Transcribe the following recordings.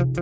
Hello,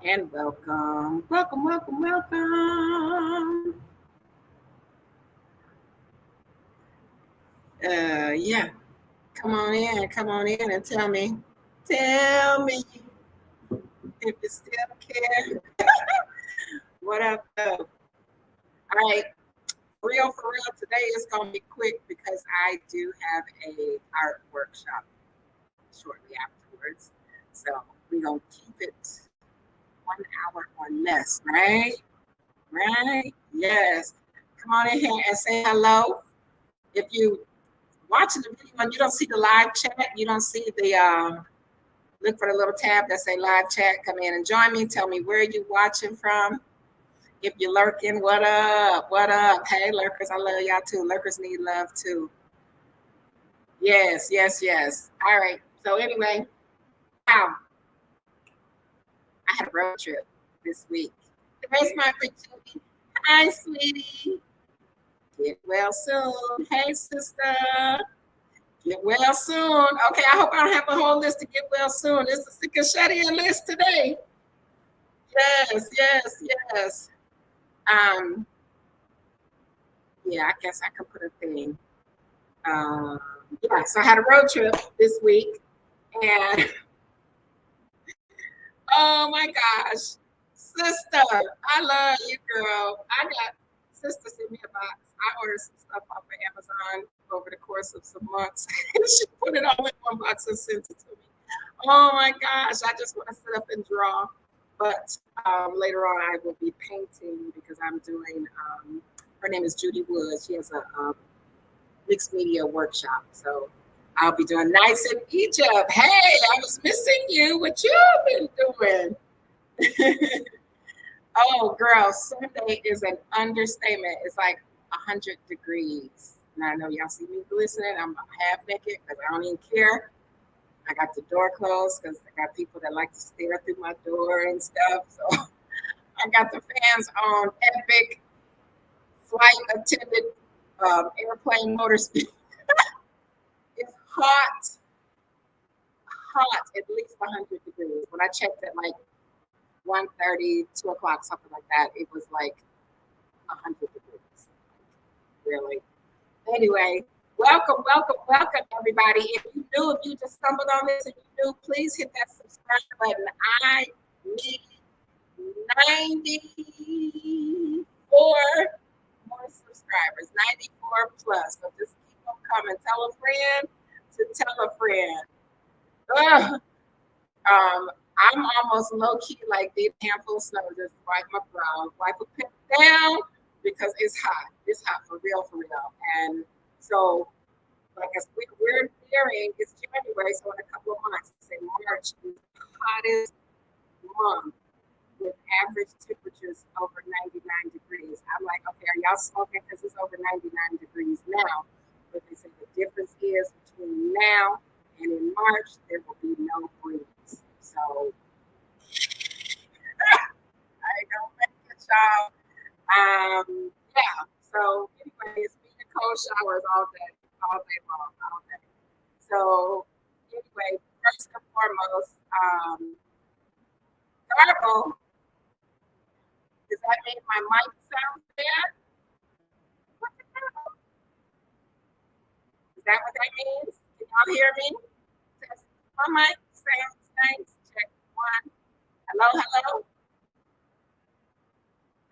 and welcome. Yeah, come on in and tell me if you still care. What up, though? All right, for real, today is going to be quick because I do have a art workshop shortly afterwards. So we're going to keep it 1 hour or less, right? Right? Yes. Come on in here and say hello. If you watching the video and you don't see the live chat, you don't see the look for the little tab that say live chat. Come in and join me. Tell me where you watching from. If you're lurking, what up? What up? Hey, lurkers, I love y'all too. Lurkers need love too. Yes. All right. So anyway, wow. I had a road trip this week. There's my Judy. Hi, sweetie. Get well soon. Hey, sister. Get well soon. Okay, I hope I don't have a whole list to get well soon. This is the Cashettian list today. Yes. Yeah, I guess I could put a thing. Yeah, so I had a road trip this week, and oh my gosh, sister, I love you, girl. I got sister sent me a box. I ordered some stuff off of Amazon over the course of some months. She put it all in one box and sent it to me. Oh my gosh, I just want to sit up and draw. But later on, I will be painting because I'm doing, her name is Judy Wood. She has a mixed media workshop. So I'll be doing Nights in Egypt. Hey, I was missing you. What you been doing? Oh, girl, Sunday is an understatement. It's like 100 degrees. And I know y'all see me glistening. I'm half naked because I don't even care. I got the door closed because I got people that like to stare through my door and stuff. So I got the fans on epic flight attendant airplane motor speed. It's hot, at least 100 degrees. When I checked at like 1:30, 2 o'clock, something like that, it was like 100 degrees. Really. Anyway, welcome, everybody. If you just stumbled on this and you new, please hit that subscribe button. I need 94 more subscribers, 94 plus. So just keep on coming. Tell a friend to tell a friend. I'm almost low key like big handful of snow, just wipe my brow, wipe a pip down because it's hot. It's hot for real. And so, like as we're nearing, it's January, so in a couple of months, say March is the hottest month with average temperatures over 99 y'all smoking because it's over 99 degrees now. But they say the difference is between now and in March, there will be no breeze. So I don't make it, y'all. Yeah. So anyway, it's being cold showers all day long, all day. So anyway, first and foremost, Garble, does that make my mic sound bad? What the hell? Is that what that means? Can y'all hear me? Test my mic. Sounds nice. Check one. Hello, hello,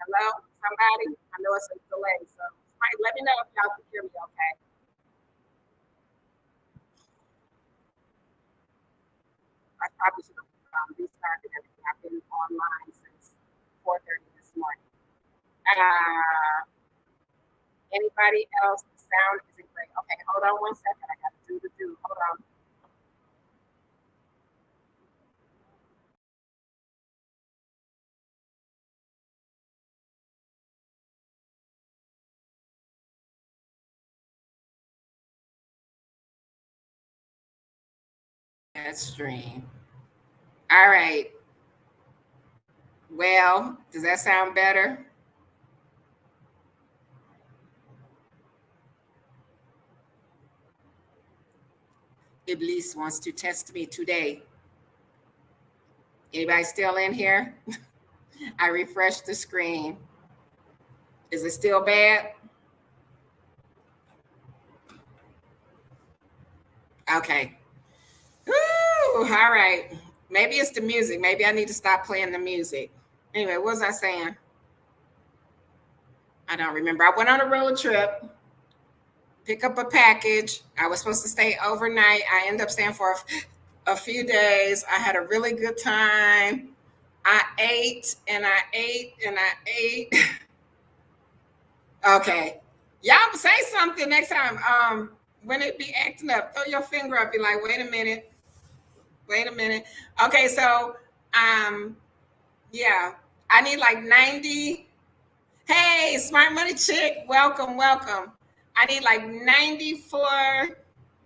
hello. Somebody. I know it's a delay, so somebody let me know if y'all can hear me. Okay. I probably should have restarted everything. I've been online since 4:30 this morning. Anybody else? The sound isn't great. Okay, hold on one second. I got to do the do. Hold on. That stream. All right. Well, does that sound better? Iblis wants to test me today. Anybody still in here? I refreshed the screen. Is it still bad? Okay. Ooh, all right. Maybe it's the music. Maybe I need to stop playing the music. Anyway, what was I saying? I don't remember. I went on a road trip, pick up a package. I was supposed to stay overnight. I ended up staying for a few days. I had a really good time. I ate and I ate and I ate. Okay. Y'all say something next time. When it be acting up, throw your finger up. Be like, wait a minute. Wait a minute. Okay, so yeah. I need like 90. Hey, smart money chick. Welcome, welcome. I need like 94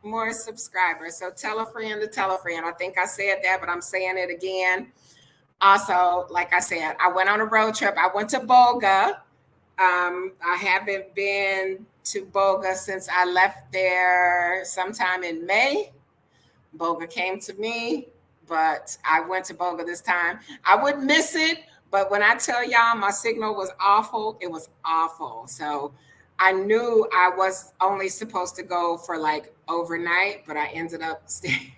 more subscribers. So tell a friend to tell a friend. I think I said that, but I'm saying it again. Also, like I said, I went on a road trip. I went to Bolga. I haven't been to Bolga since I left there sometime in May. Bolga came to me, but I went to Bolga this time. I would miss it, but when I tell y'all my signal was awful, it was awful. So I knew I was only supposed to go for like overnight, but I ended up staying,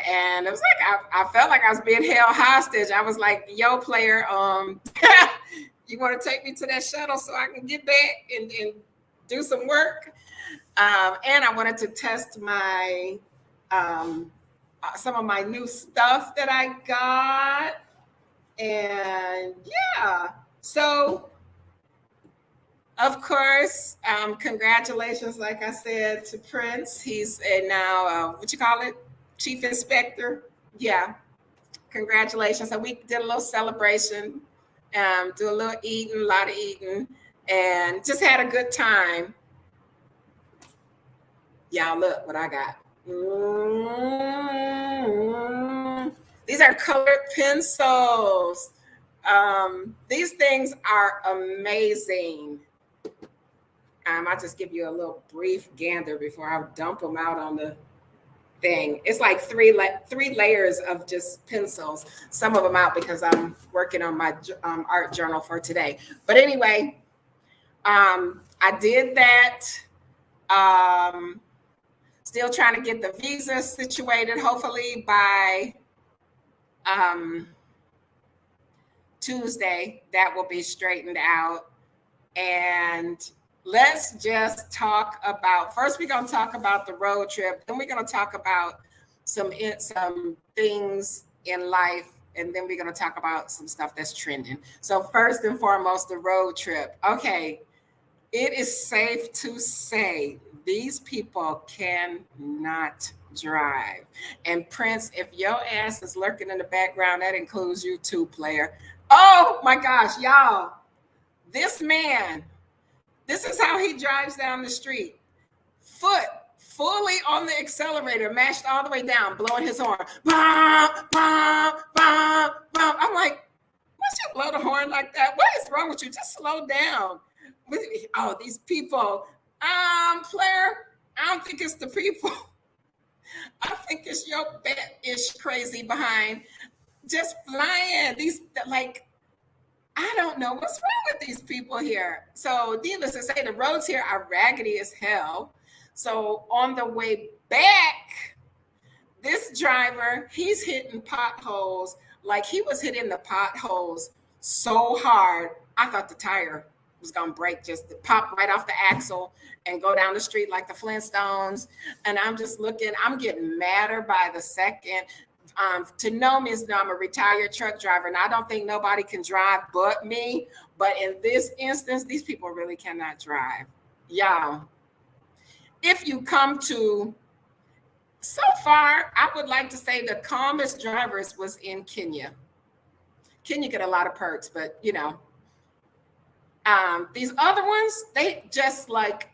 and it was like I felt like I was being held hostage. I was like, "Yo, player, you want to take me to that shuttle so I can get back and do some work?" And I wanted to test my some of my new stuff that I got, and yeah. So, of course, congratulations, like I said, to Prince. He's a now what you call it, chief inspector. Yeah, congratulations. So we did a little celebration, do a little eating, a lot of eating, and just had a good time. Y'all, look what I got. These are colored pencils. These things are amazing. I'll just give you a little brief gander before I dump them out on the thing. It's like three layers of just pencils. Some of them out because I'm working on my art journal for today. But anyway, I did that. Still trying to get the visa situated. Hopefully by Tuesday, that will be straightened out. And let's just talk about, first we're going to talk about the road trip, then we're going to talk about some things in life, and then we're going to talk about some stuff that's trending. So first and foremost, the road trip. Okay, it is safe to say these people cannot drive. And Prince, if your ass is lurking in the background, that includes you too, player. Oh my gosh, y'all, this man This is how he drives down the street. Foot fully on the accelerator, mashed all the way down, blowing his horn. Bah, bah, bah, bah. I'm like, why should you blow the horn like that? What is wrong with you? Just slow down. Oh, these people. Player, I don't think it's the people. I think it's your bet-ish crazy behind just flying. These, like, I don't know what's wrong with these people here. So needless to say, the roads here are raggedy as hell. So on the way back, this driver, he's hitting potholes. Like, he was hitting the potholes so hard, I thought the tire was gonna break, just to pop right off the axle and go down the street like the Flintstones. And I'm just looking, I'm getting madder by the second. To know me is that I'm a retired truck driver, and I don't think nobody can drive but me. But in this instance, these people really cannot drive. Y'all, if you come to, so far, I would like to say the calmest drivers was in Kenya. Kenya get a lot of perks, but you know, these other ones, they just, like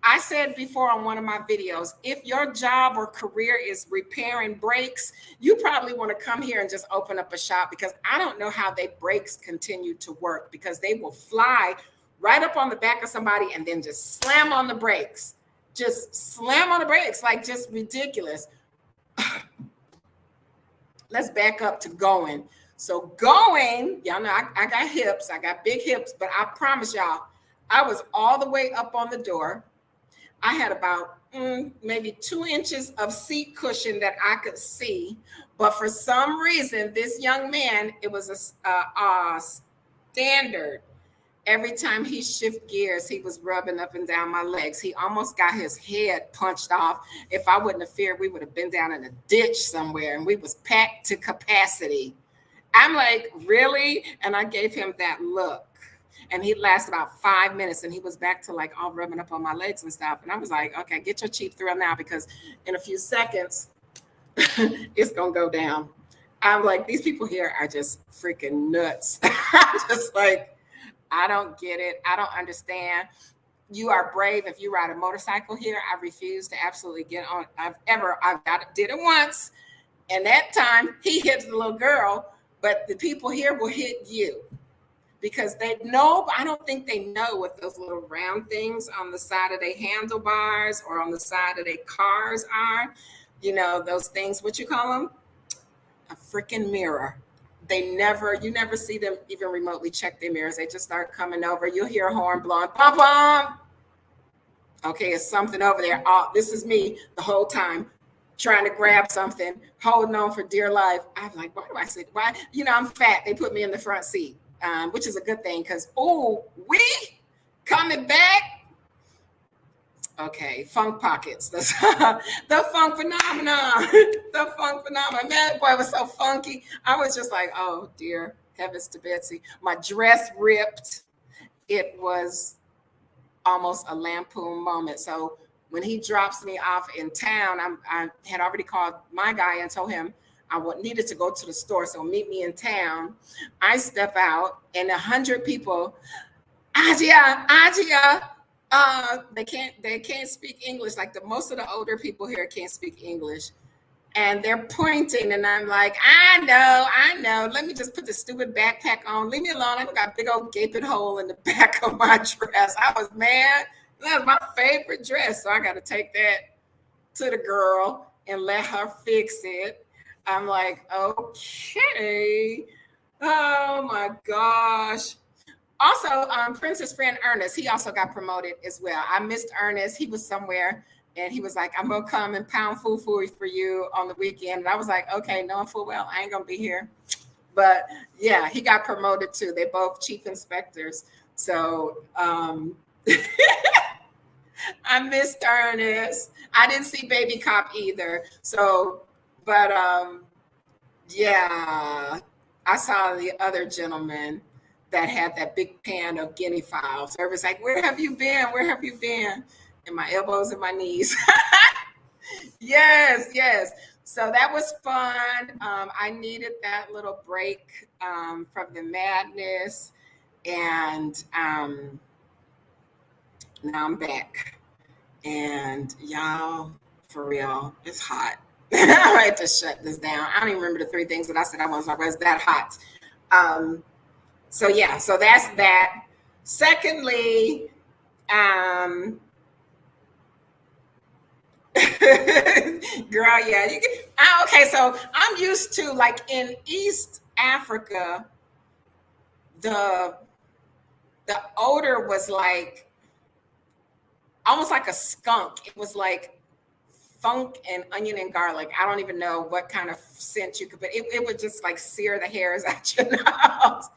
I said before on one of my videos, if your job or career is repairing brakes, you probably want to come here and just open up a shop, because I don't know how they brakes continue to work, because they will fly right up on the back of somebody and then just slam on the brakes. Just slam on the brakes, like, just ridiculous. Let's back up to going. So going, y'all know I got hips, I got big hips, but I promise y'all, I was all the way up on the door. I had about maybe 2 inches of seat cushion that I could see. But for some reason, this young man, it was a standard. Every time he shift gears, he was rubbing up and down my legs. He almost got his head punched off. If I wouldn't have feared, we would have been down in a ditch somewhere, and we was packed to capacity. I'm like, really? And I gave him that look. And he lasted about 5 minutes, and he was back to, like, all rubbing up on my legs and stuff. And I was like, okay, get your cheap thrill now, because in a few seconds, it's going to go down. I'm like, these people here are just freaking nuts. I'm just like, I don't get it. I don't understand. You are brave if you ride a motorcycle here. I refuse to absolutely get on. Did it once. And that time he hit the little girl, but the people here will hit you, because they know, I don't think they know what those little round things on the side of their handlebars or on the side of their cars are. You know, those things, what you call them? A freaking mirror. You never see them even remotely check their mirrors. They just start coming over. You'll hear a horn blowing, bum, bum. Okay, it's something over there. Oh, this is me the whole time, trying to grab something, holding on for dear life. I'm like, why do I say, why? You know, I'm fat. They put me in the front seat. Which is a good thing, because, we coming back. Okay, funk pockets. The funk phenomenon. The funk phenomenon. Man, that boy was so funky. I was just like, oh dear, heavens to Betsy. My dress ripped. It was almost a lampoon moment. So when he drops me off in town, I had already called my guy and told him I needed to go to the store, so meet me in town. I step out, and 100 people, Ajia. They can't speak English. Like, most of the older people here can't speak English, and they're pointing, and I'm like, I know. Let me just put the stupid backpack on. Leave me alone. I got a big old gaping hole in the back of my dress. I was mad. That was my favorite dress, so I got to take that to the girl and let her fix it. I'm like, okay. Oh my gosh. Also, Prince's friend Ernest, he also got promoted as well. I missed Ernest. He was somewhere, and he was like, I'm going to come and pound fufu for you on the weekend. And I was like, okay, knowing full well, I ain't going to be here. But yeah, he got promoted too. They're both chief inspectors. So I missed Ernest. I didn't see Baby Cop either. So, but yeah, I saw the other gentleman that had that big pan of guinea fowl. So everybody's like, where have you been? Where have you been? And my elbows and my knees. Yes. So that was fun. I needed that little break from the madness. And Now I'm back. And y'all, for real, it's hot. I had to shut this down. I don't even remember the three things that I said I was like, it's that hot. Um, so yeah, so that's that. Secondly, um, girl, yeah, you can, okay, so I'm used to like in East Africa, the the odor was like almost like a skunk. It was like funk and onion and garlic. I don't even know what kind of scent you could put. It would just like sear the hairs out your nose.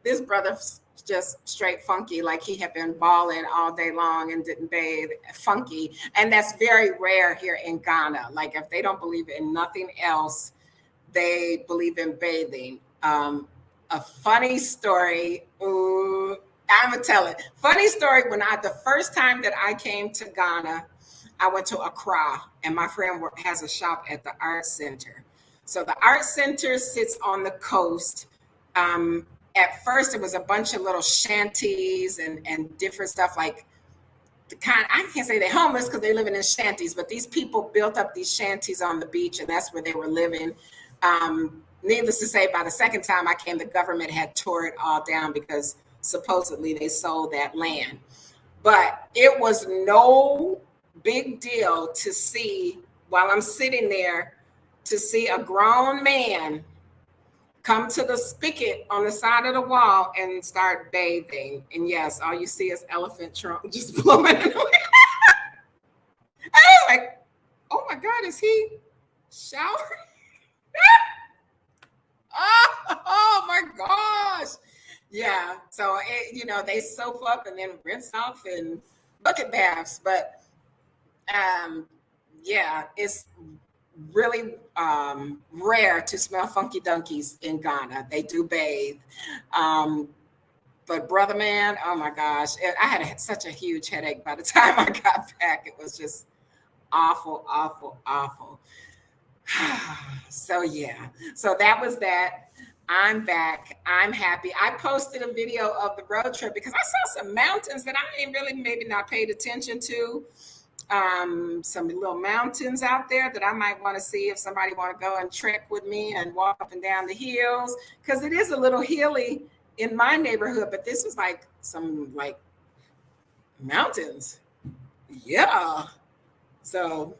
This brother just straight funky, like he had been balling all day long and didn't bathe. Funky, and that's very rare here in Ghana. Like if they don't believe in nothing else, they believe in bathing. A funny story. Ooh, I'm gonna tell it. Funny story. When the first time that I came to Ghana, I went to Accra, and my friend has a shop at the Art Center. So the Art Center sits on the coast. Um, at first, it was a bunch of little shanties and different stuff like the kind. I can't say they're homeless because they're living in shanties, but these people built up these shanties on the beach, and that's where they were living. Needless to say, by the second time I came, the government had tore it all down because supposedly they sold that land. But it was no big deal to see while I'm sitting there to see a grown man come to the spigot on the side of the wall and start bathing. And yes, all you see is elephant trunk just blowing away. I was like, oh my God, is he showering? Oh my gosh. Yeah. So, they soap up and then rinse off in bucket baths. But yeah, it's really rare to smell funky donkeys in Ghana. They do bathe. But brother man, oh my gosh, I had such a huge headache by the time I got back. It was just awful, awful, awful. So yeah, so that was that. I'm back. I'm happy. I posted a video of the road trip because I saw some mountains that I ain't really maybe not paid attention to. Some little mountains out there that I might want to see if somebody want to go and trek with me and walk up and down the hills because it is a little hilly in my neighborhood, but this was like some like mountains. Yeah. So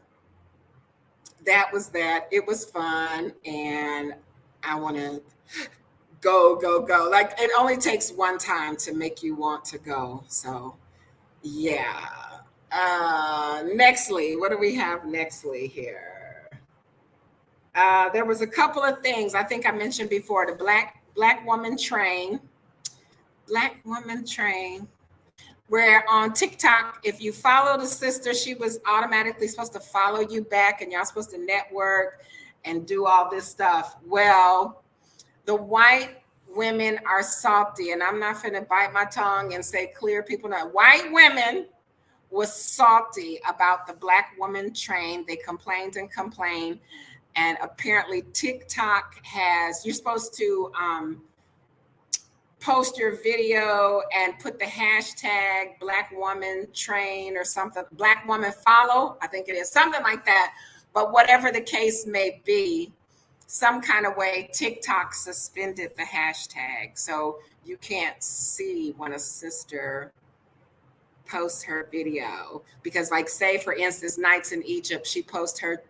that was that. It was fun, and I want to go, go, go. Like it only takes one time to make you want to go. So yeah. Nextly, what do we have nextly here? There was a couple of things I think I mentioned before. The black woman train, black woman train. Where on TikTok, if you follow the sister, she was automatically supposed to follow you back, and y'all supposed to network and do all this stuff. Well, the white women are salty, and I'm not finna bite my tongue and say clear people know. White women was salty about the black woman train. They complained and complained, and apparently TikTok you're supposed to post your video and put the hashtag black woman train or something, black woman follow, I think it is something like that. But whatever the case may be, some kind of way TikTok suspended the hashtag. So you can't see when a sister posts her video because like say for instance, Nights in Egypt, she posts her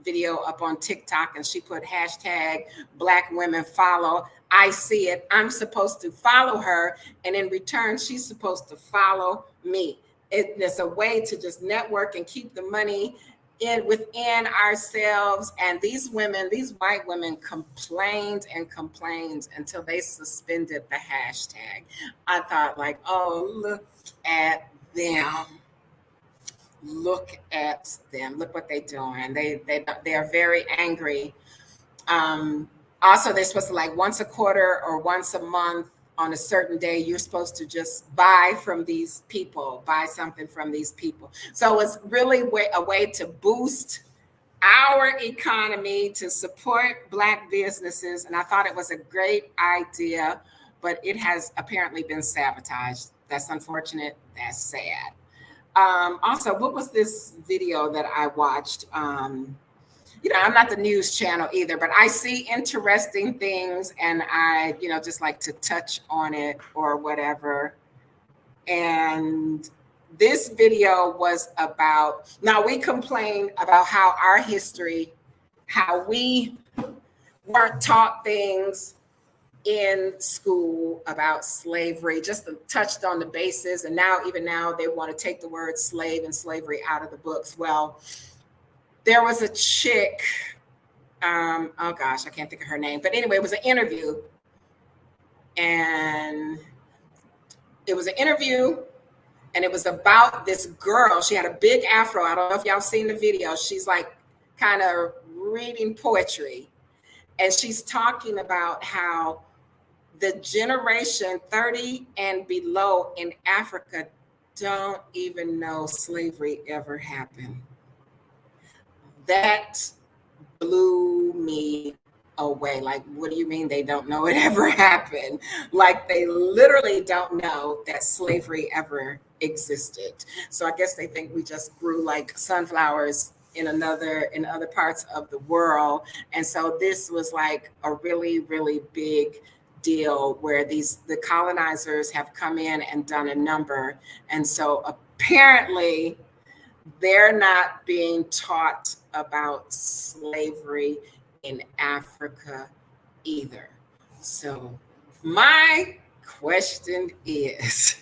video up on TikTok and she put hashtag black women follow. I see it. I'm supposed to follow her. And in return, she's supposed to follow me. It's a way to just network and keep the money within ourselves. And these white women complained and complained until they suspended the hashtag. I thought like, oh, look at them. Look at them. Look what they're doing. They are very angry. Also, they're supposed to like once a quarter or once a month on a certain day, you're supposed to just buy from these people, buy something from these people. So it's really a way to boost our economy, to support Black businesses. And I thought it was a great idea, but it has apparently been sabotaged. That's unfortunate. That's sad. Also, what was this video that I watched? I'm not the news channel either, but I see interesting things and I, just like to touch on it or whatever. And this video was about, now we complain about how our history, how we weren't taught things in school about slavery, just touched on the basis. And even now they want to take the word slave and slavery out of the books. Well, there was a chick, oh gosh, I can't think of her name, but anyway, it was an interview. And it was about this girl. She had a big afro. I don't know if y'all seen the video. She's like kind of reading poetry. And she's talking about how the generation 30 and below in Africa don't even know slavery ever happened. That blew me away. Like, what do you mean they don't know it ever happened? Like, they literally don't know that slavery ever existed. So I guess they think we just grew like sunflowers in other parts of the world. And so this was like a really, really big deal where the colonizers have come in and done a number. And so apparently they're not being taught about slavery in Africa either. So my question is,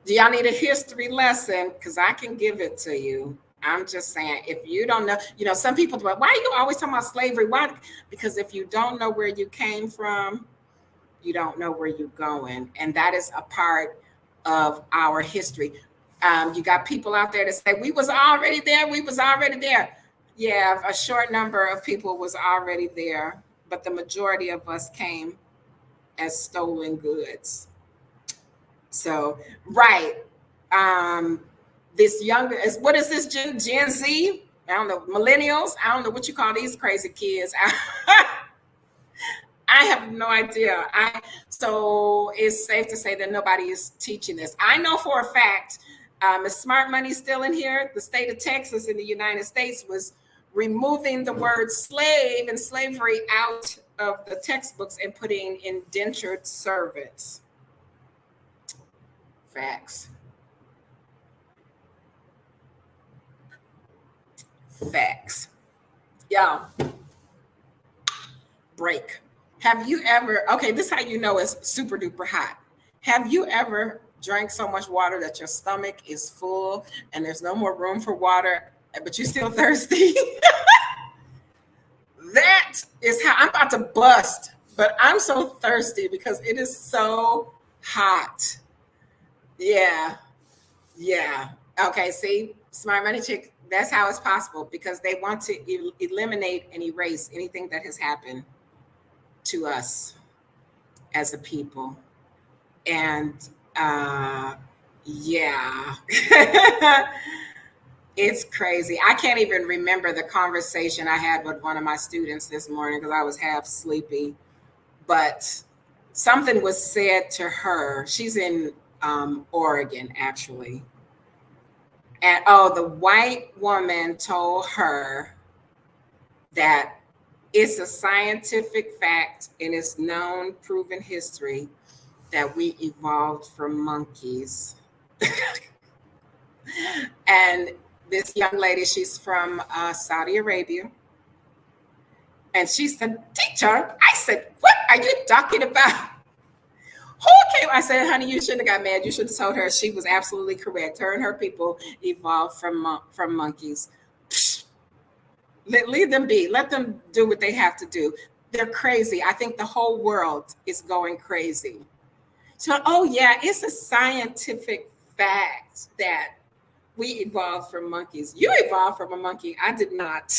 do y'all need a history lesson? Because I can give it to you. I'm just saying, if you don't know, some people go, why are you always talking about slavery? Why? Because if you don't know where you came from, you don't know where you're going. And that is a part of our history. You got people out there that say, we was already there. Yeah, a short number of people was already there, but the majority of us came as stolen goods. So, right. This younger, what is this, Gen Z? I don't know, millennials? I don't know what you call these crazy kids. I have no idea. So it's safe to say that nobody is teaching this. I know for a fact, is Smart Money still in here? The state of Texas in the United States was removing the word slave and slavery out of the textbooks and putting indentured servants. Facts. Y'all, break. Have you ever, okay, this is how you know it's super duper hot. Have you ever drank so much water that your stomach is full and there's no more room for water, but you're still thirsty? That is how I'm about to bust, but I'm so thirsty because it is so hot. Yeah. Okay, see, Smart Money Chick, that's how it's possible, because they want to eliminate and erase anything that has happened to us as a people. And yeah, it's crazy. I can't even remember the conversation I had with one of my students this morning because I was half sleepy, but something was said to her. She's in Oregon, actually. And the white woman told her that it's a scientific fact and it's known, proven history that we evolved from monkeys. And this young lady, she's from Saudi Arabia. And she said, teacher, I said, what are you talking about? Who came? I said, honey, you shouldn't have got mad. You should have told her she was absolutely correct. Her and her people evolved from monkeys. Leave them be. Let them do what they have to do. They're crazy. I think the whole world is going crazy. So, yeah, it's a scientific fact that we evolved from monkeys. You evolved from a monkey. I did not.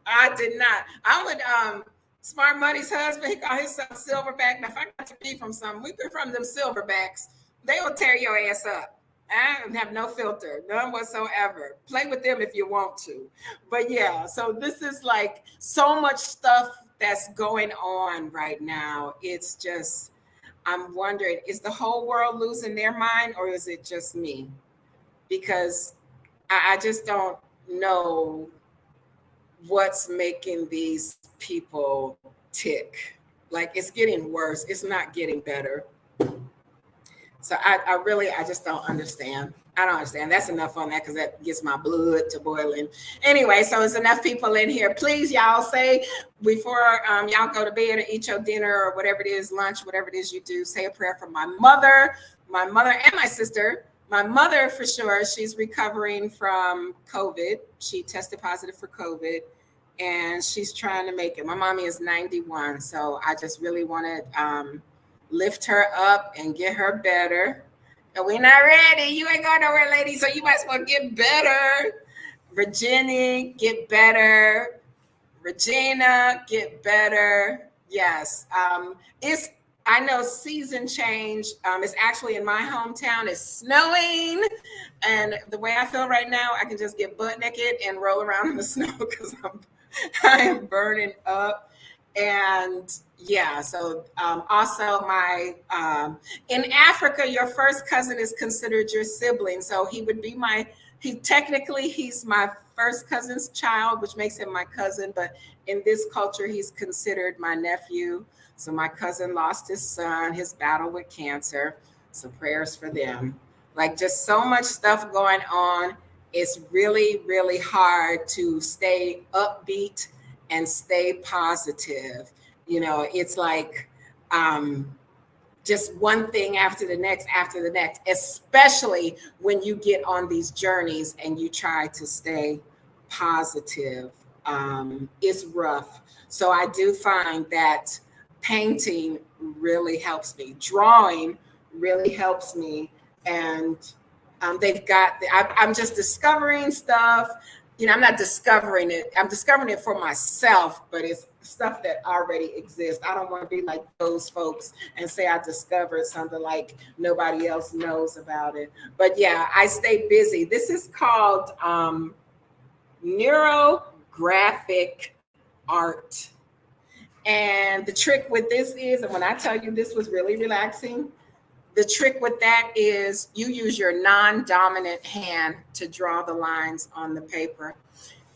I did not. I would, Smart Money's husband, he called himself Silverback. Now, if I got to be from something, we be from them Silverbacks, they will tear your ass up. I have no filter, none whatsoever. Play with them if you want to. But yeah, so this is like so much stuff that's going on right now. It's just I'm wondering, is the whole world losing their mind or is it just me? Because I just don't know what's making these people tick. Like it's getting worse. It's not getting better. So I just don't understand. I don't understand. That's enough on that because that gets my blood to boiling. Anyway, so it's enough people in here. Please, y'all say before y'all go to bed or eat your dinner or whatever it is, lunch, whatever it is you do, say a prayer for my mother and my sister. My mother, for sure, she's recovering from COVID. She tested positive for COVID and she's trying to make it. My mommy is 91. So I just really want to lift her up and get her better. And we're not ready. You ain't going nowhere, lady. So you might as well get better. Virginia, get better. Regina, get better. Yes. I know season change. It's actually in my hometown. It's snowing. And the way I feel right now, I can just get butt naked and roll around in the snow because I am burning up. And yeah, so also my in Africa, your first cousin is considered your sibling. So he would be he's my first cousin's child, which makes him my cousin. But in this culture, he's considered my nephew. So my cousin lost his son, his battle with cancer. So prayers for them. Like just so much stuff going on. It's really, really hard to stay upbeat and stay positive. You know, it's like just one thing after the next, especially when you get on these journeys and you try to stay positive. It's rough. So I do find that painting really helps me. Drawing really helps me. And I'm just discovering stuff. You know, I'm not discovering it. I'm discovering it for myself, but it's stuff that already exists. I don't want to be like those folks and say I discovered something like nobody else knows about it. But yeah, I stay busy. This is called neurographic art. And the trick with this is, and when I tell you this was really relaxing, the trick with that is you use your non-dominant hand to draw the lines on the paper.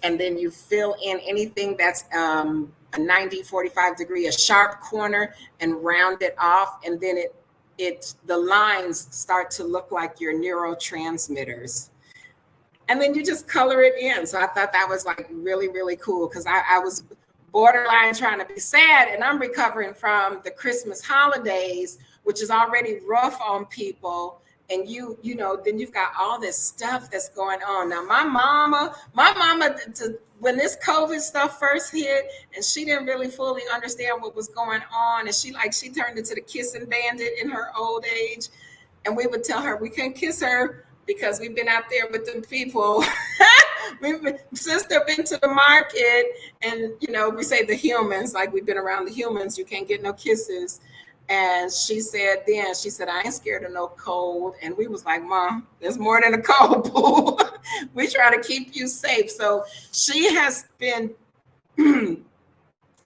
And then you fill in anything that's a 90, 45 degree, a sharp corner, and round it off. And then the lines start to look like your neurotransmitters. And then you just color it in. So I thought that was like really, really cool because I was borderline trying to be sad, and I'm recovering from the Christmas holidays, which is already rough on people. And you know, then you've got all this stuff that's going on. Now, my mama, when this COVID stuff first hit, and she didn't really fully understand what was going on, and she turned into the kissing bandit in her old age. And we would tell her we couldn't kiss her because we've been out there with them people. Sister been to the market, and you know, we say the humans, like we've been around the humans, you can't get no kisses. And she said, I ain't scared of no cold. And we was like, Mom, there's more than a cold, boo. We try to keep you safe. So she has been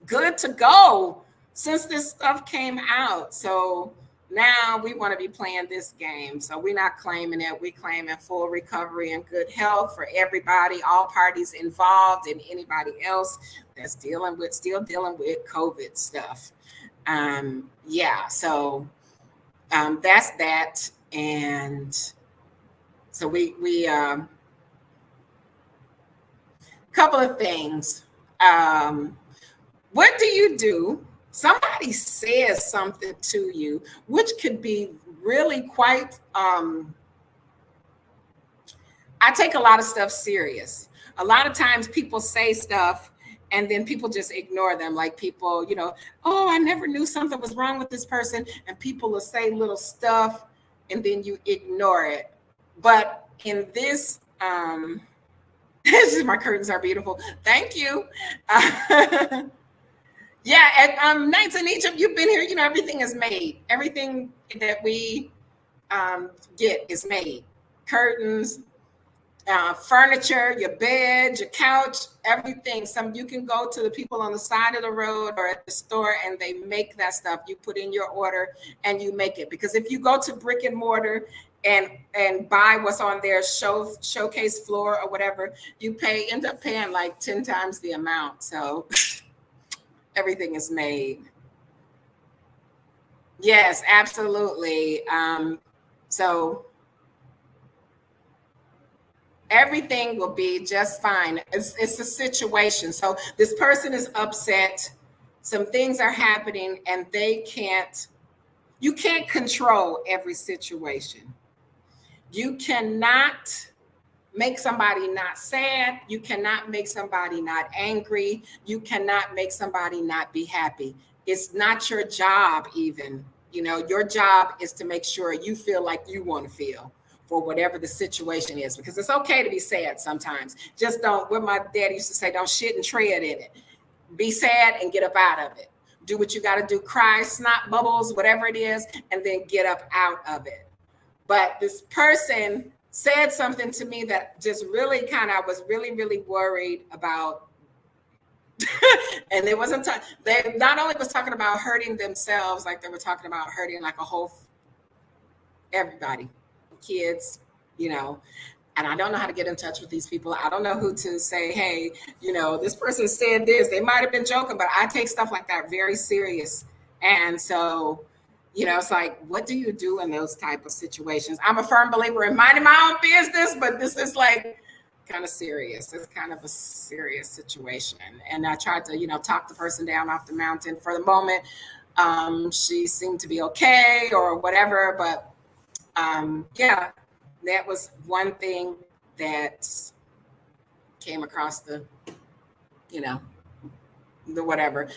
good to go since this stuff came out. So now we want to be playing this game. So we're not claiming it. We claiming full recovery and good health for everybody, all parties involved, and anybody else that's still dealing with COVID stuff. So that's that. And so we couple of things. What do you do? Somebody says something to you, which could be really quite, I take a lot of stuff serious. A lot of times people say stuff and then people just ignore them. Like people, you know, oh, I never knew something was wrong with this person. And people will say little stuff and then you ignore it. But in this, my curtains are beautiful. Thank you. Yeah, at Nights in Egypt, you've been here, you know, everything is made. Everything that we get is made. Curtains, furniture, your bed, your couch, everything. You can go to the people on the side of the road or at the store and they make that stuff. You put in your order and you make it. Because if you go to brick and mortar and buy what's on their showcase floor or whatever, you end up paying like 10 times the amount. So everything is made. Yes, absolutely. So everything will be just fine. It's a situation. So this person is upset. Some things are happening and you can't control every situation. You cannot make somebody not sad. You cannot make somebody not angry. You cannot make somebody not be happy. It's not your job even. Your job is to make sure you feel like you want to feel for whatever the situation is, because it's okay to be sad sometimes. Just don't, what my dad used to say, don't shit and tread in it. Be sad and get up out of it. Do what you got to do, cry, snot bubbles, whatever it is, and then get up out of it. But this person said something to me that just really I was really, really worried about. And it wasn't, they not only was talking about hurting themselves, like they were talking about hurting like everybody, kids, and I don't know how to get in touch with these people. I don't know who to say, hey, this person said this. They might have been joking, but I take stuff like that very serious. And so, it's like, what do you do in those type of situations? I'm a firm believer in minding my own business, but this is like kind of serious. It's kind of a serious situation. And I tried to, talk the person down off the mountain. For the moment, she seemed to be okay or whatever, but yeah, that was one thing that came across the whatever.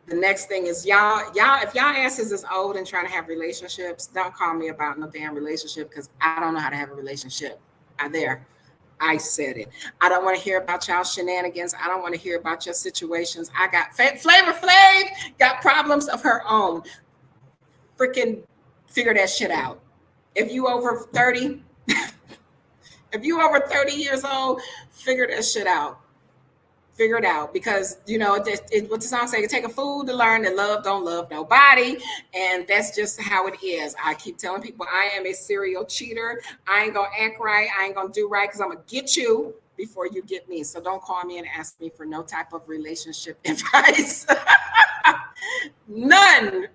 The next thing is y'all, if y'all asses is old and trying to have relationships, don't call me about no damn relationship, because I don't know how to have a relationship. I said it. I don't want to hear about y'all shenanigans. I don't want to hear about your situations. I got Flavor Flav got problems of her own. Freaking figure that shit out. If you over 30, if you over 30 years old, figure that shit out. Figure it out, because what the song say, it take a fool to learn that love don't love nobody, and that's just how it is. I keep telling people I am a serial cheater. I ain't gonna act right. I ain't gonna do right, because I'm gonna get you before you get me. So don't call me and ask me for no type of relationship advice. None.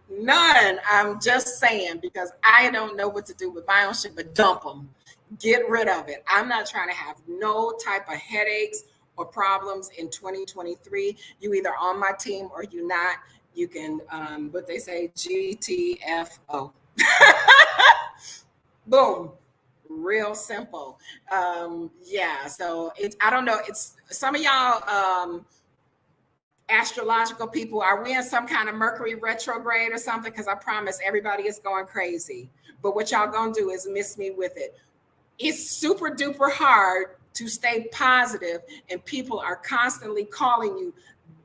I'm just saying, because I don't know what to do with my own shit, but dump them. Get rid of it. I'm not trying to have no type of headaches or problems in 2023. You either on my team or you not. You can, what they say, GTFO. Boom. Real simple. Yeah. So I don't know. It's some of y'all astrological people. Are we in some kind of Mercury retrograde or something? Because I promise everybody is going crazy. But what y'all gonna do is miss me with it. It's super duper hard to stay positive, and people are constantly calling you,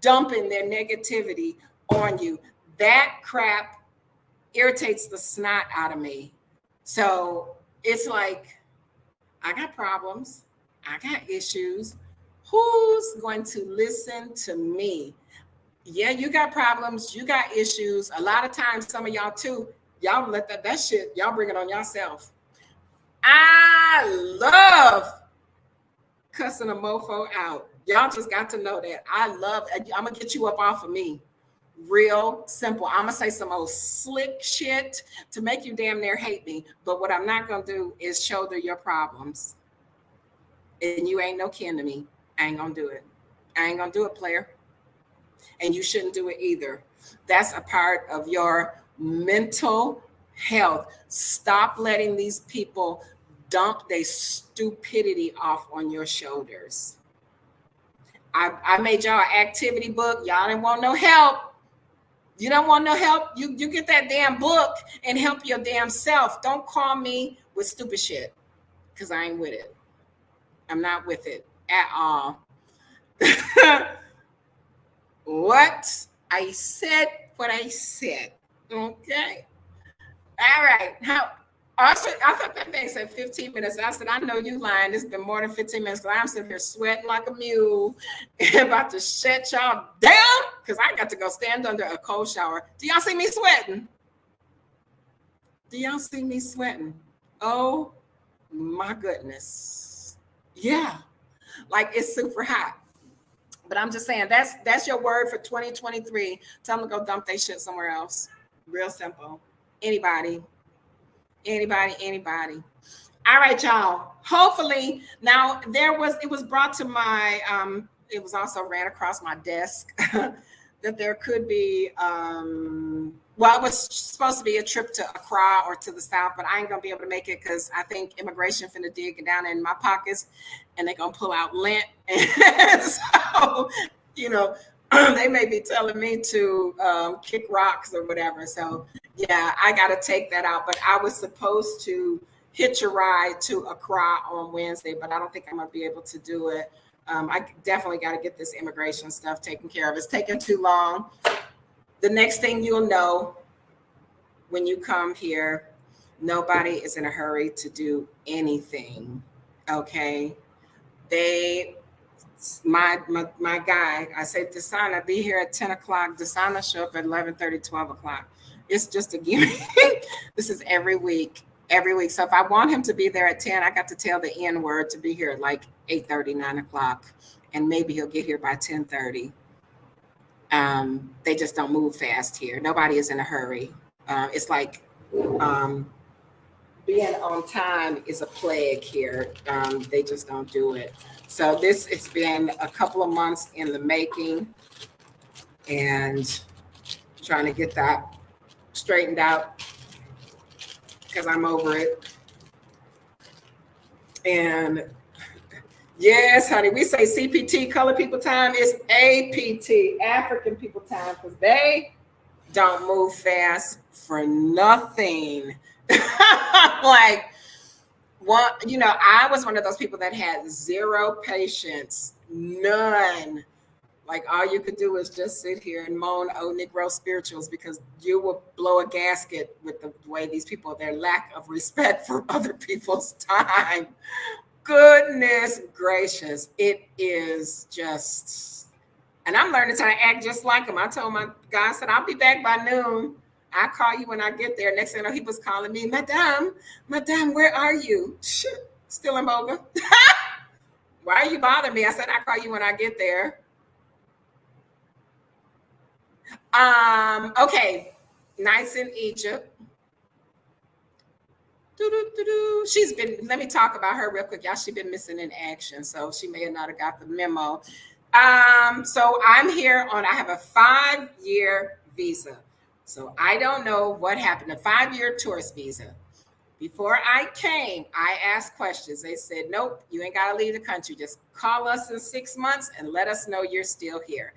dumping their negativity on you. That crap irritates the snot out of me. So it's like, I got problems, I got issues. Who's going to listen to me? Yeah, you got problems, you got issues. A lot of times, some of y'all too, y'all let that shit, y'all bring it on yourself. I love cussing a mofo out. Y'all just got to know that. I'm gonna get you up off of me. Real simple. I'm gonna say some old slick shit to make you damn near hate me. But what I'm not gonna do is shoulder your problems. And you ain't no kin to me. I ain't gonna do it. I ain't gonna do it, player. And you shouldn't do it either. That's a part of your mental health. Stop letting these people dump their stupidity off on your shoulders. I made y'all an activity book. Y'all didn't want no help. You don't want no help. You get that damn book and help your damn self. Don't call me with stupid shit, because I ain't with it. I'm not with it at all. What I said, Okay. All right. I thought that thing said 15 minutes. I said, I know you lying. It's been more than 15 minutes because I'm sitting here sweating like a mule and about to shut y'all down because I got to go stand under a cold shower. Do y'all see me sweating? Do y'all see me sweating? Oh my goodness. Yeah. Like it's super hot. But I'm just saying that's your word for 2023. Tell them to go dump their shit somewhere else. Real simple. Anybody. All right, y'all. Hopefully, now it was brought to my it was also ran across my desk that there could be well, it was supposed to be a trip to Accra or to the South, but I ain't gonna be able to make it because I think immigration finna dig down in my pockets and they're gonna pull out lint. And so, you know, they may be telling me to kick rocks or whatever. So yeah, I got to take that out. But I was supposed to hitch a ride to Accra on Wednesday, but I don't think I'm going to be able to do it. I definitely got to get this immigration stuff taken care of. It's taking too long. The next thing you'll know when you come here, nobody is in a hurry to do anything. Okay. My guy, I said, Desana, be here at 10 o'clock. Desana show up at 11:30, 12 o'clock. It's just a gimme. This is every week. So if I want him to be there at 10, I got to tell the N word to be here at like 8:30, 9 o'clock. And maybe he'll get here by 10:30. They just don't move fast here. Nobody is in a hurry. It's like being on time is a plague here. They just don't do it. So it's been a couple of months in the making and trying to get that straightened out because I'm over it. And yes, honey, we say CPT, colored people time. It's APT, African people time, because they don't move fast for nothing. Like, I was one of those people that had zero patience, none. Like, all you could do is just sit here and moan, oh, Negro spirituals, because you will blow a gasket with the way these people, their lack of respect for other people's time. Goodness gracious. It is just, and I'm learning to act just like him. I told my guy, I said, I'll be back by noon. I'll call you when I get there. Next thing I know, he was calling me, Madame, where are you? Still in Boga. Why are you bothering me? I said, I'll call you when I get there. Okay. Nights in Egypt. She's been, let me talk about her real quick. Y'all, she's been missing in action. So she may not have got the memo. So I'm here I have a 5-year visa. So I don't know what happened. A 5-year tourist visa. Before I came, I asked questions. They said, nope, you ain't got to leave the country. Just call us in 6 months and let us know you're still here.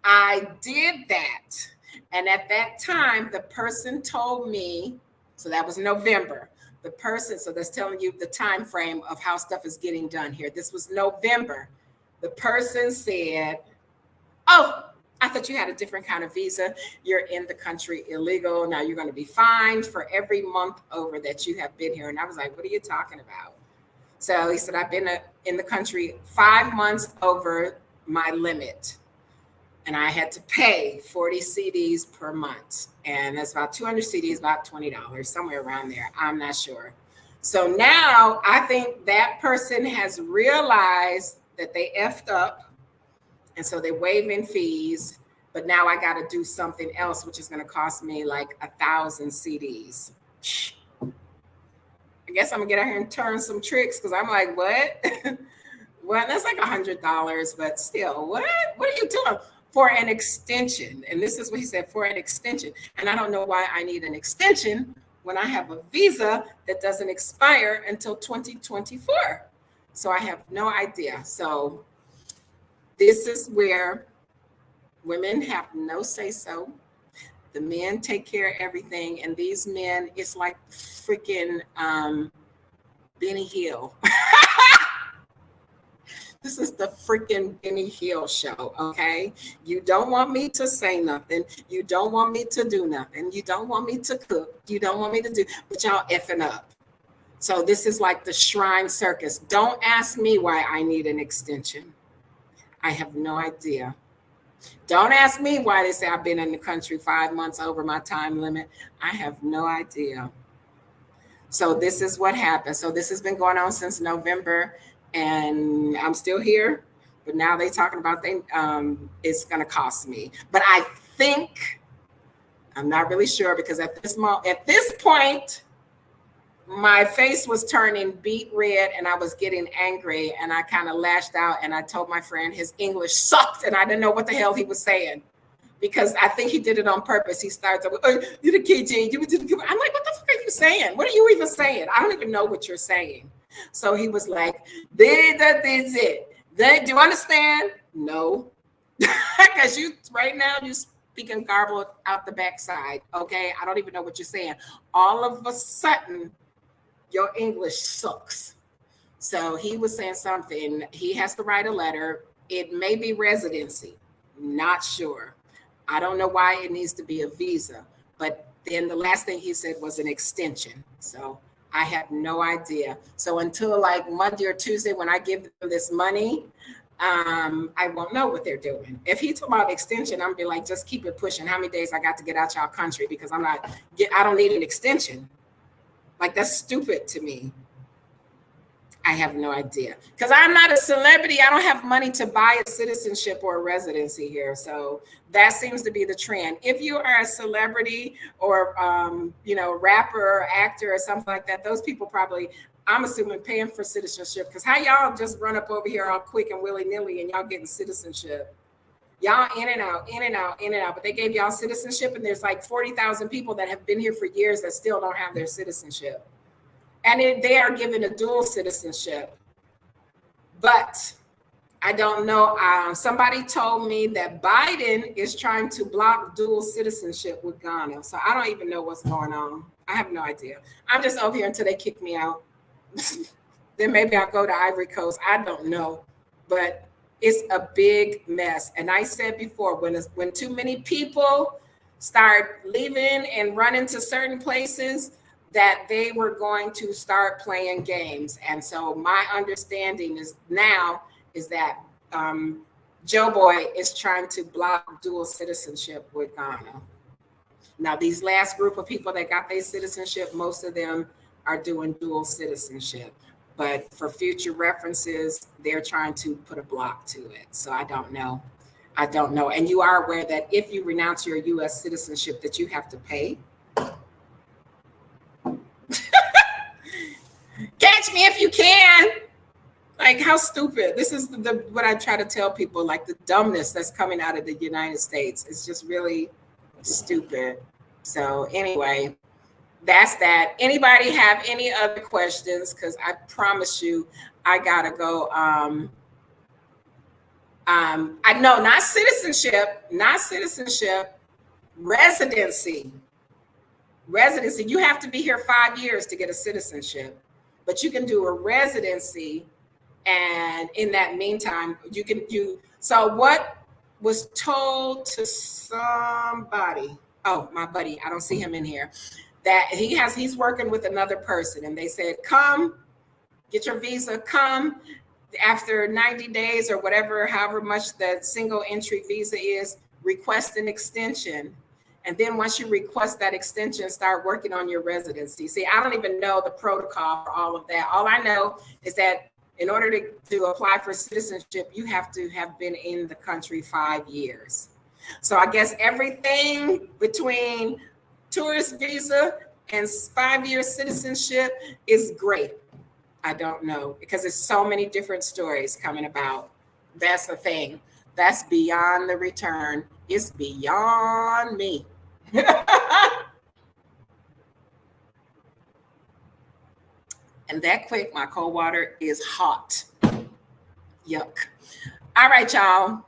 I did that. And at that time, the person told me, so that was November. The person, so that's telling you the time frame of how stuff is getting done here. This was November. The person said, oh, I thought you had a different kind of visa. You're in the country illegal. Now you're going to be fined for every month over that you have been here. And I was like, what are you talking about? So he said, I've been in the country 5 months over my limit. And I had to pay 40 CDs per month. And that's about 200 CDs, about $20, somewhere around there. I'm not sure. So now I think that person has realized that they effed up. And so they waive in fees. But now I got to do something else, which is going to cost me like 1,000 CDs. I guess I'm going to get out here and turn some tricks because I'm like, what? Well, that's like $100, but still, what? What are you doing? For an extension. And this is what he said, for an extension. And I don't know why I need an extension when I have a visa that doesn't expire until 2024. So I have no idea. So this is where women have no say so. The men take care of everything. And these men, it's like freaking Benny Hill. This is the freaking Benny Hill show, okay? You don't want me to say nothing. You don't want me to do nothing. You don't want me to cook. You don't want me to do, but y'all effing up. So this is like the Shrine Circus. Don't ask me why I need an extension. I have no idea. Don't ask me why they say I've been in the country 5 months over my time limit. I have no idea. So this is what happened. So this has been going on since November, and I'm still here. But now they're talking about it's going to cost me. But I think, I'm not really sure, because at this point, my face was turning beet red and I was getting angry, and I kind of lashed out, and I told my friend his English sucked and I didn't know what the hell he was saying, because I think he did it on purpose. He starts with, oh, you're the KJ. I'm like, what the fuck are you saying? What are you even saying? I don't even know what you're saying. So he was like, this it. Do you understand? No. Because you right now you speaking garbled out the backside. Okay. I don't even know what you're saying. All of a sudden, your English sucks. So he was saying something. He has to write a letter. It may be residency. Not sure. I don't know why it needs to be a visa. But then the last thing he said was an extension. So I have no idea. So until like Monday or Tuesday, when I give them this money, I won't know what they're doing. If he talk about extension, I'm gonna be like, just keep it pushing. How many days I got to get out y'all country, because I don't need an extension. Like, that's stupid to me. I have no idea, because I'm not a celebrity. I don't have money to buy a citizenship or a residency here. So that seems to be the trend. If you are a celebrity or, rapper or actor or something like that, those people probably, I'm assuming, paying for citizenship, because how y'all just run up over here all quick and willy-nilly and y'all getting citizenship? Y'all in and out, in and out, in and out. But they gave y'all citizenship, and there's like 40,000 people that have been here for years that still don't have their citizenship. And they are given a dual citizenship. But I don't know. Somebody told me that Biden is trying to block dual citizenship with Ghana. So I don't even know what's going on. I have no idea. I'm just over here until they kick me out. Then maybe I'll go to Ivory Coast. I don't know. But it's a big mess. And I said before, when too many people start leaving and running to certain places, that they were going to start playing games. And so my understanding is that Joe Boy is trying to block dual citizenship with Ghana. Now, these last group of people that got their citizenship, most of them are doing dual citizenship. But for future references, they're trying to put a block to it. So I don't know. And you are aware that if you renounce your U.S. citizenship, that you have to pay. Catch me if you can. Like, how stupid. This is what I try to tell people, like the dumbness that's coming out of the United States. It's just really stupid. So anyway, that's that. Anybody have any other questions? Because I promise you, I gotta go. I know, not citizenship, residency. You have to be here 5 years to get a citizenship, but you can do a residency, and in that meantime, so what was told to somebody, oh, my buddy, I don't see him in here, that he's working with another person, and they said, come get your visa, come after 90 days or whatever, however much the single entry visa is, request an extension. And then once you request that extension, start working on your residency. See, I don't even know the protocol for all of that. All I know is that in order to apply for citizenship, you have to have been in the country 5 years. So I guess everything between tourist visa and 5-year citizenship is great. I don't know, because there's so many different stories coming about. That's the thing. That's beyond the return. It's beyond me. And that quick, my cold water is hot. Yuck. All right, y'all.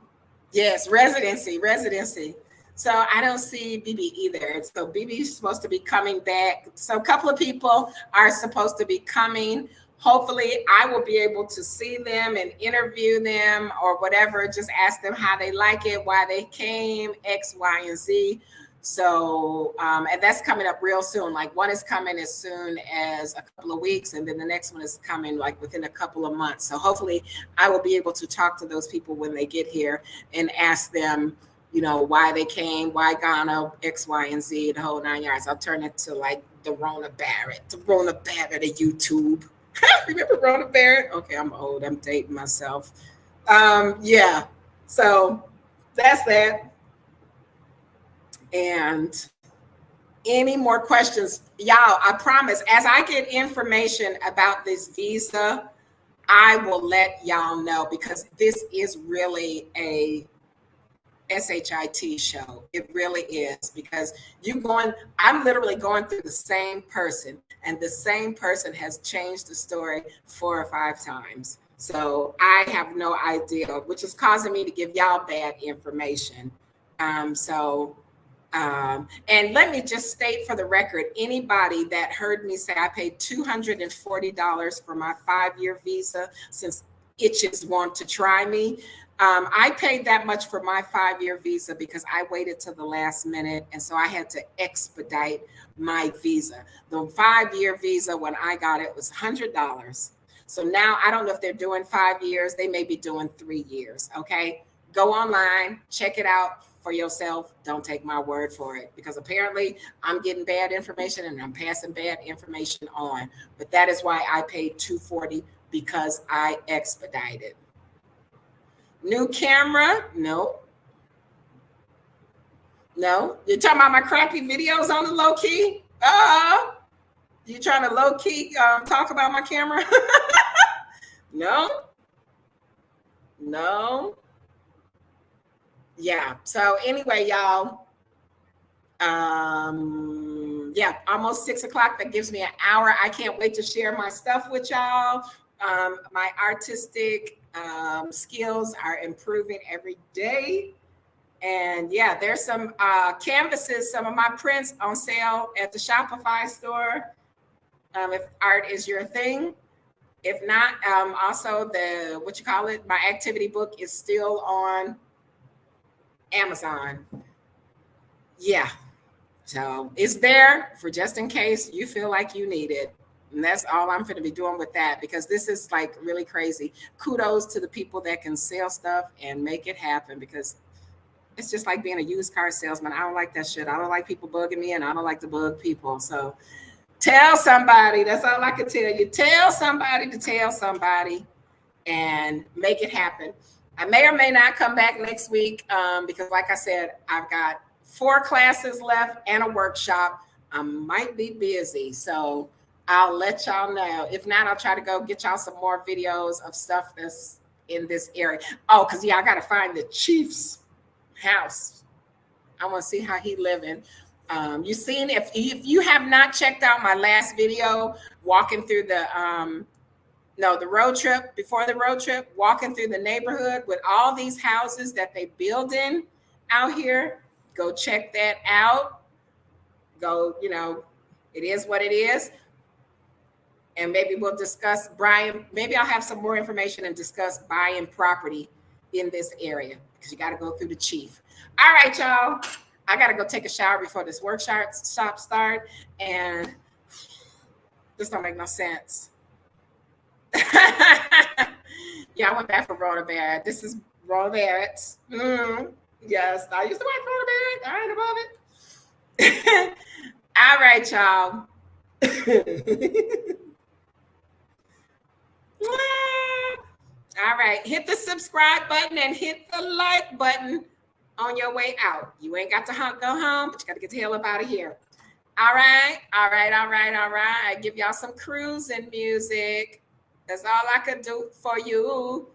Yes, residency. So I don't see BB either. So BB is supposed to be coming back. So a couple of people are supposed to be coming. Hopefully I will be able to see them and interview them or whatever. Just ask them how they like it, why they came, X, Y, and Z. So, and that's coming up real soon. Like one is coming as soon as a couple of weeks, and then the next one is coming like within a couple of months. So hopefully I will be able to talk to those people when they get here and ask them, you know, why they came, why Ghana, X, Y, and Z, the whole 9 yards. I'll turn it to like the Rona Barrett of YouTube. Remember Rona Barrett? Okay, I'm old. I'm dating myself. Yeah. So that's that. And any more questions? Y'all, I promise, as I get information about this visa, I will let y'all know, because this is really a SHIT show. It really is, because I'm literally going through the same person, and the same person has changed the story 4 or 5 times. So I have no idea, which is causing me to give y'all bad information. And let me just state for the record, anybody that heard me say I paid $240 for my 5-year visa, since itches want to try me, I paid that much for my 5-year visa because I waited till the last minute. And so I had to expedite my visa. The 5-year visa, when I got it, was $100. So now I don't know if they're doing 5 years. They may be doing 3 years. Okay. Go online, check it out for yourself. Don't take my word for it, because apparently I'm getting bad information and I'm passing bad information on. But that is why I paid $240, because I expedited. New camera? No. You're talking about my crappy videos on the low key? You trying to low key talk about my camera? No. Yeah. So anyway, y'all, yeah, almost 6 o'clock. That gives me an hour. I can't wait to share my stuff with y'all. My artistic skills are improving every day. And yeah, there's some canvases, some of my prints on sale at the Shopify store. If art is your thing. If not, also my activity book is still on Amazon. Yeah. So it's there for just in case you feel like you need it. And that's all I'm going to be doing with that, because this is like really crazy. Kudos to the people that can sell stuff and make it happen, because it's just like being a used car salesman. I don't like that shit. I don't like people bugging me, and I don't like to bug people. So tell somebody. That's all I can tell you. Tell somebody to tell somebody and make it happen. I may or may not come back next week because, like I said, I've got 4 classes left and a workshop. I might be busy, so I'll let y'all know. If not, I'll try to go get y'all some more videos of stuff that's in this area. Oh, because I got to find the chief's house. I want to see how he living. You seen, if you have not checked out my last video walking through the road trip, before the road trip, walking through the neighborhood with all these houses that they building out here, go check that out. Go, it is what it is. And maybe we'll discuss maybe I'll have some more information and discuss buying property in this area, because you got to go through the chief. All right, y'all. I got to go take a shower before this workshop start. And this don't make no sense. Yeah, I went back for Rona Barrett. This is Rona Barrett. Yes, I used to work for Rona Barrett. I ain't above it. All right, y'all. All right, hit the subscribe button and hit the like button on your way out. You ain't got to go home, but you got to get the hell up out of here. All right. Give y'all some cruising music. That's all I could do for you.